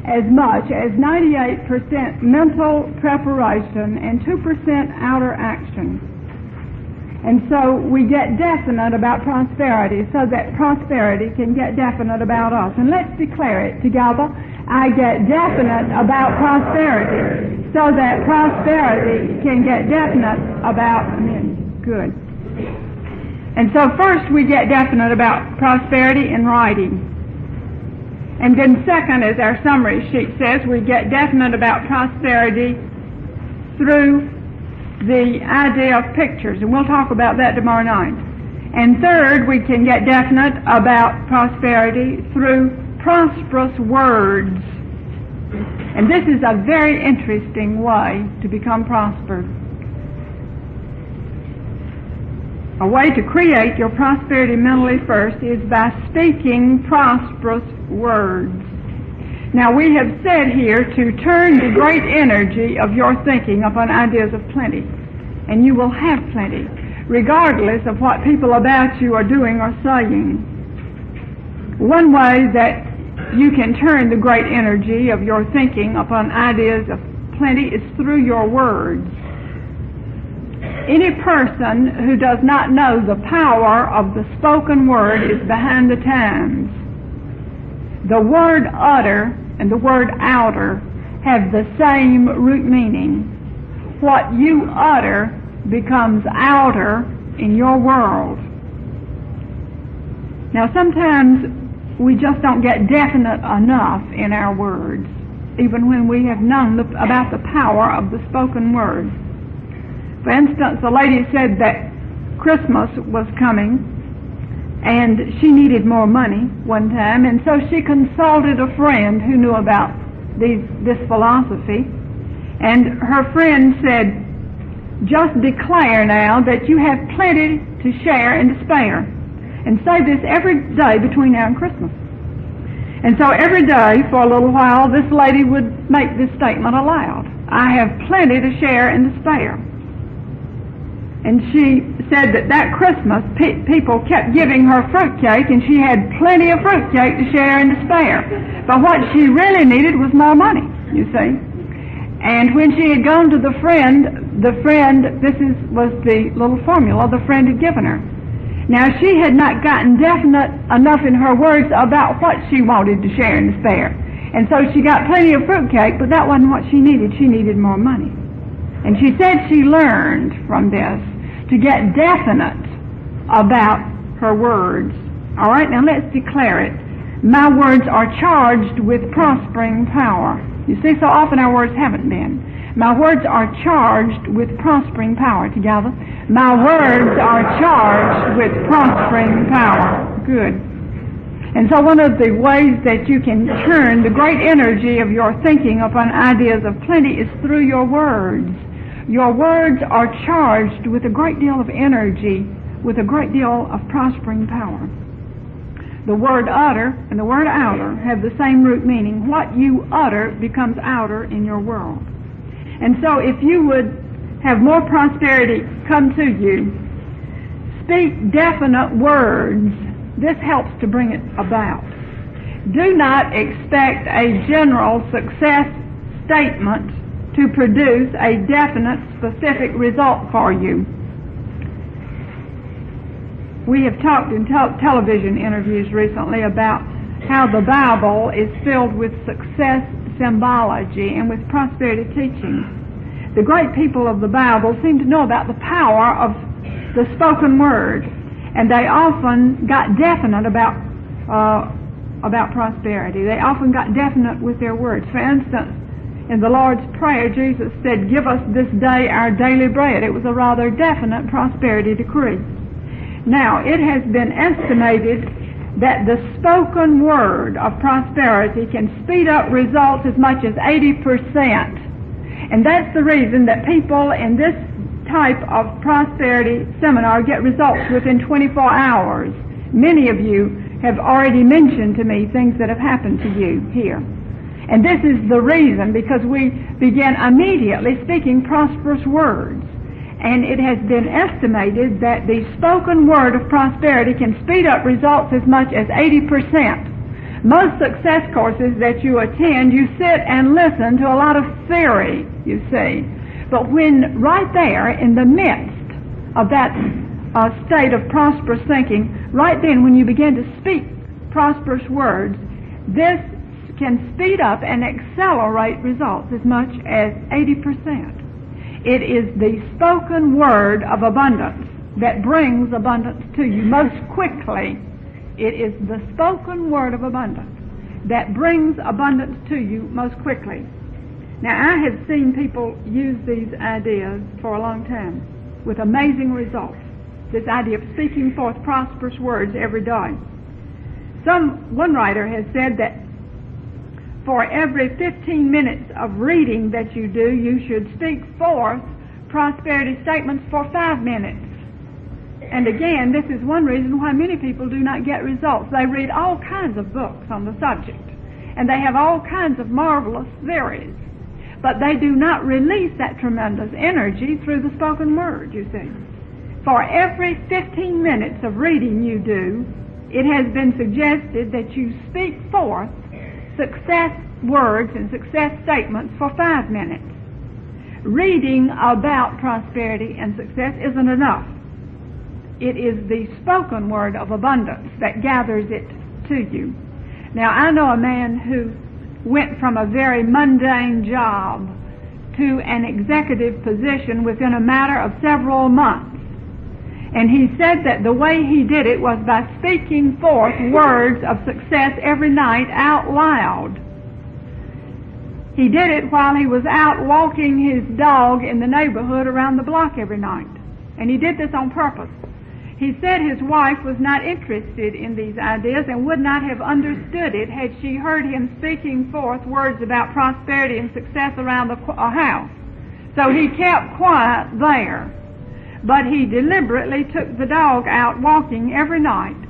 as much as 98% mental preparation and 2% outer action. And so we get definite about prosperity so that prosperity can get definite about us. And let's declare it together. I get definite about prosperity so that prosperity can get definite about me. Good. And so first we get definite about prosperity in writing. And then second, as our summary sheet says, we get definite about prosperity through the idea of pictures, and we'll talk about that tomorrow night. And third, we can get definite about prosperity through prosperous words. And this is a very interesting way to become prospered. A way to create your prosperity mentally first is by speaking prosperous words. Now, we have said here to turn the great energy of your thinking upon ideas of plenty, and you will have plenty, regardless of what people about you are doing or saying. One way that you can turn the great energy of your thinking upon ideas of plenty is through your words. Any person who does not know the power of the spoken word is behind the times. The word utter and the word outer have the same root meaning. What you utter becomes outer in your world. Now, sometimes we just don't get definite enough in our words, even when we have known about the power of the spoken word. For instance, a lady said that Christmas was coming and she needed more money one time, and so she consulted a friend who knew about this philosophy, and her friend said, just declare now that you have plenty to share and to spare, and say this every day between now and Christmas. And so every day for a little while this lady would make this statement aloud: I have plenty to share and to spare. And she said that Christmas people kept giving her fruitcake, and she had plenty of fruitcake to share and to spare. But what she really needed was more money, you see. And when she had gone to the friend, was the little formula the friend had given her. Now, she had not gotten definite enough in her words about what she wanted to share and to spare. And so she got plenty of fruitcake, but that wasn't what she needed. She needed more money. And she said she learned from this to get definite about her words. All right, now let's declare it. My words are charged with prospering power. You see, so often our words haven't been. My words are charged with prospering power. Together. My words are charged with prospering power. Good. And so one of the ways that you can turn the great energy of your thinking upon ideas of plenty is through your words. Your words are charged with a great deal of energy, with a great deal of prospering power. The word utter and the word outer have the same root meaning. What you utter becomes outer in your world. And so if you would have more prosperity come to you, speak definite words. This helps to bring it about. Do not expect a general success statement to produce a definite, specific result for you. We have talked in television interviews recently about how the Bible is filled with success symbology and with prosperity teaching. The great people of the Bible seem to know about the power of the spoken word, and they often got definite about prosperity. They often got definite with their words. For instance, in the Lord's Prayer, Jesus said, "Give us this day our daily bread." It was a rather definite prosperity decree. Now, it has been estimated that the spoken word of prosperity can speed up results as much as 80%. And that's the reason that people in this type of prosperity seminar get results within 24 hours. Many of you have already mentioned to me things that have happened to you here. And this is the reason, because we began immediately speaking prosperous words. And it has been estimated that the spoken word of prosperity can speed up results as much as 80%. Most success courses that you attend, you sit and listen to a lot of theory, you see. But when right there in the midst of that state of prosperous thinking, right then when you begin to speak prosperous words, this can speed up and accelerate results as much as 80%. It is the spoken word of abundance that brings abundance to you most quickly. It is the spoken word of abundance that brings abundance to you most quickly. Now, I have seen people use these ideas for a long time with amazing results. This idea of speaking forth prosperous words every day. One writer has said that for every 15 minutes of reading that you do, you should speak forth prosperity statements for 5 minutes. And again, this is one reason why many people do not get results. They read all kinds of books on the subject, and they have all kinds of marvelous theories, but they do not release that tremendous energy through the spoken word, you see. For every 15 minutes of reading you do, it has been suggested that you speak forth success words and success statements for 5 minutes. Reading about prosperity and success isn't enough. It is the spoken word of abundance that gathers it to you. Now, I know a man who went from a very mundane job to an executive position within a matter of several months. And he said that the way he did it was by speaking forth words of success every night out loud. He did it while he was out walking his dog in the neighborhood around the block every night. And he did this on purpose. He said his wife was not interested in these ideas and would not have understood it had she heard him speaking forth words about prosperity and success around the house. So he kept quiet there. But he deliberately took the dog out walking every night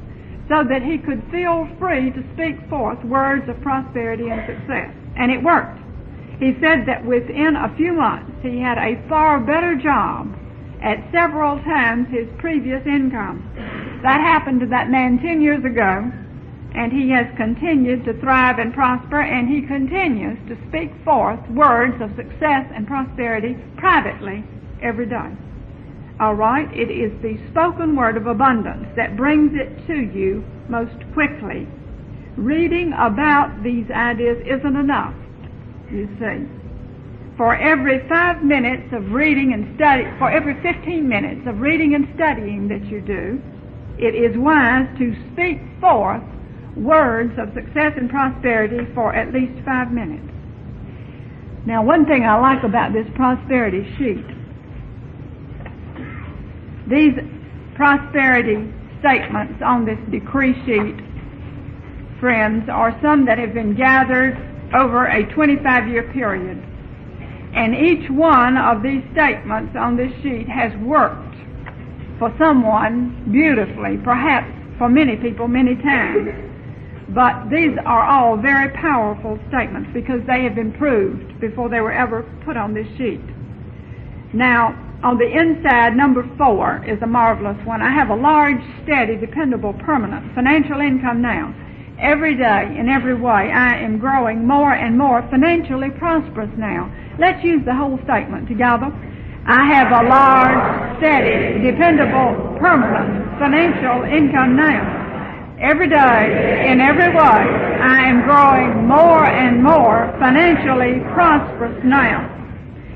so that he could feel free to speak forth words of prosperity and success. And it worked. He said that within a few months he had a far better job at several times his previous income. That happened to that man 10 years ago, and he has continued to thrive and prosper, and he continues to speak forth words of success and prosperity privately every day. All right? It is the spoken word of abundance that brings it to you most quickly. Reading about these ideas isn't enough, you see. For every 5 minutes of reading and study, for every 15 minutes of reading and studying that you do, it is wise to speak forth words of success and prosperity for at least 5 minutes. Now, one thing I like about this prosperity sheet, these prosperity statements on this decree sheet, friends, are some that have been gathered over a 25-year period. And each one of these statements on this sheet has worked for someone beautifully, perhaps for many people many times. But these are all very powerful statements because they have been proved before they were ever put on this sheet. Now, on the inside, number 4 is a marvelous one. I have a large, steady, dependable, permanent financial income now. Every day, in every way, I am growing more and more financially prosperous now. Let's use the whole statement together. I have a large, steady, dependable, permanent financial income now. Every day, in every way, I am growing more and more financially prosperous now.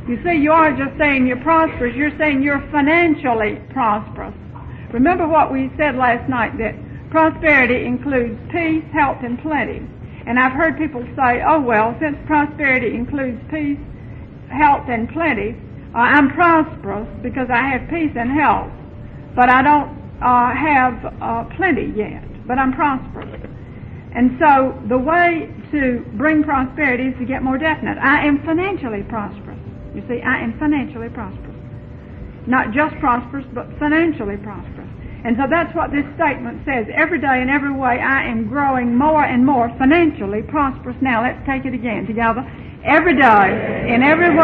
You see, you aren't just saying you're prosperous, you're saying you're financially prosperous. Remember what we said last night, that prosperity includes peace, health, and plenty. And I've heard people say, oh, well, since prosperity includes peace, health, and plenty, I'm prosperous because I have peace and health, but I don't have plenty yet, but I'm prosperous. And so the way to bring prosperity is to get more definite. I am financially prosperous. You see, I am financially prosperous. Not just prosperous, but financially prosperous. And so that's what this statement says. Every day in every way, I am growing more and more financially prosperous. Now, let's take it again together. Every day, in every way,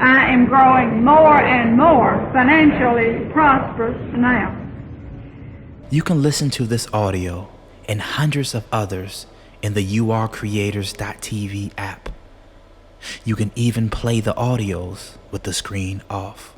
I am growing more and more financially prosperous now. You can listen to this audio and hundreds of others in the YouAreCreators.tv app. You can even play the audios with the screen off.